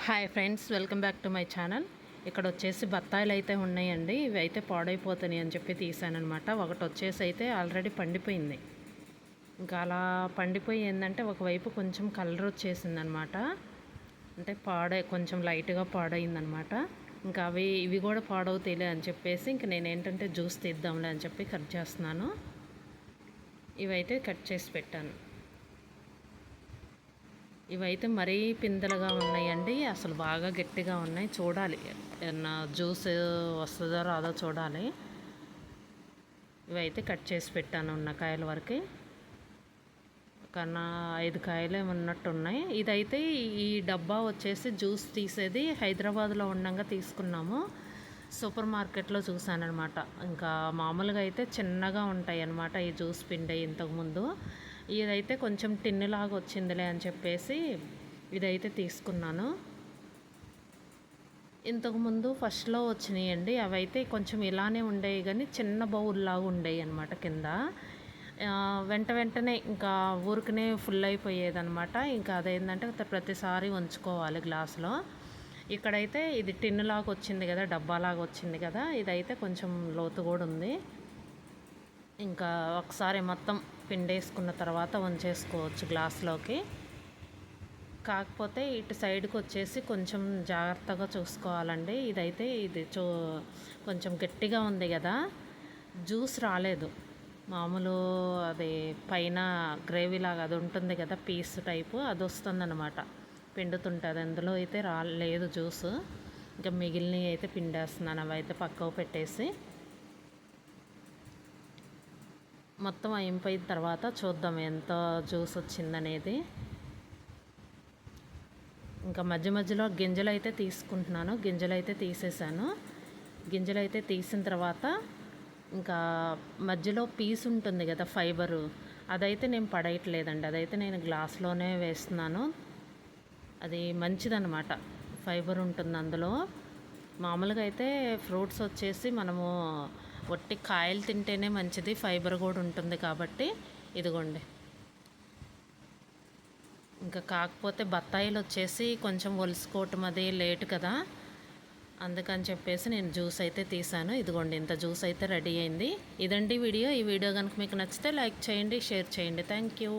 Hi friends, welcome back to my channel. ఇక్కడ వచ్చేసి బత్తాయిలు అయితే ఉన్నాయండి. ఇవి అయితే పాడైపోతున్నాయి అని చెప్పి తీసానమాట. ఒకటి వచ్చేసి అయితే ఆల్రెడీ పండిపోయింది. ఇంకా అలా పండిపోయి ఏంటంటే ఒకవైపు కొంచెం కలర్ వచ్చేసింది అనమాట. అంటే కొంచెం లైట్గా పాడైందనమాట. ఇంకా ఇవి కూడా పాడవుతాయిలే అని చెప్పేసి ఇంక నేను ఏంటంటే జ్యూస్ తీద్దాంలే అని చెప్పి కట్ చేస్తున్నాను. ఇవైతే కట్ చేసి పెట్టాను. ఇవైతే మరీ పిందెలుగా ఉన్నాయండి. అసలు బాగా గట్టిగా ఉన్నాయి. చూడాలి ఏమన్నా జ్యూస్ వస్తుందో రాదో చూడాలి. ఇవైతే కట్ చేసి పెట్టాను ఉన్న కాయల వరకు. కన్నా 5 కాయలే ఉన్నట్టు ఉన్నాయి. ఇదైతే ఈ డబ్బా వచ్చేసి జ్యూస్ తీసేది హైదరాబాద్లో ఉండగా తీసుకున్నాము. సూపర్ మార్కెట్లో చూసానమాట. ఇంకా మామూలుగా అయితే చిన్నగా ఉంటాయి అన్నమాట ఈ జ్యూస్ పిండి. ఇంతకుముందు ఇదైతే కొంచెం టిన్నులాగా వచ్చిందిలే అని చెప్పేసి ఇదైతే తీసుకున్నాను. ఇంతకుముందు ఫస్ట్లో వచ్చినాయండి. అవైతే కొంచెం ఇలానే ఉండేవి కానీ చిన్న బౌల్లాగా ఉండేవి అనమాట కింద. వెంటనే ఇంకా ఊరికనే ఫుల్ అయిపోయేదనమాట. ఇంకా అదేంటంటే ప్రతిసారి ఉంచుకోవాలి గ్లాసులో. ఇక్కడైతే ఇది టిన్నులాగా వచ్చింది కదా, డబ్బాలాగా వచ్చింది కదా. ఇదైతే కొంచెం లోతు కూడా ఉంది. ఇంకా ఒకసారి మొత్తం పిండేసుకున్న తర్వాత వంచేసుకోవచ్చు గ్లాస్లోకి. కాకపోతే ఇటు సైడ్కి వచ్చేసి కొంచెం జాగ్రత్తగా చూసుకోవాలండి. ఇది కొంచెం గట్టిగా ఉంది కదా, జ్యూస్ రాలేదు. మామూలు అది పైన గ్రేవీ లాగా అది ఉంటుంది కదా, పీస్ టైపు, అది వస్తుందన్నమాట. పిండుతుంటుంది. అందులో అయితే రాలేదు జ్యూస్. ఇంకా మిగిలినవి అయితే పిండేస్తున్నాను. అవి అయితే పక్కకు పెట్టేసి మొత్తం అయిపోయిన తర్వాత చూద్దాం ఎంత జ్యూస్ వచ్చిందనేది. ఇంకా మధ్యలో గింజలు అయితే తీసుకుంటున్నాను. గింజలు అయితే తీసేసాను. గింజలు అయితే తీసిన తర్వాత ఇంకా మధ్యలో పీస్ ఉంటుంది కదా, ఫైబరు, అదైతే నేను పడేయట్లేదండి. అదైతే నేను గ్లాస్లోనే వేస్తున్నాను. అది మంచిదన్నమాట, ఫైబర్ ఉంటుంది అందులో. మామూలుగా అయితే ఫ్రూట్స్ వచ్చేసి మనము వట్టి కాయలు తింటేనే మంచిది, ఫైబర్ కూడా ఉంటుంది కాబట్టి. ఇదిగోండి. ఇంకా కాకపోతే బత్తాయిలు వచ్చేసి కొంచెం ఒలుసుకోవటం అది లేట్ కదా, అందుకని చెప్పేసి నేను జ్యూస్ అయితే తీసాను. ఇదిగోండి, ఇంత జ్యూస్ అయితే రెడీ అయింది. ఇదండి వీడియో. ఈ వీడియో కనుక మీకు నచ్చితే లైక్ చేయండి, షేర్ చేయండి. Thank you.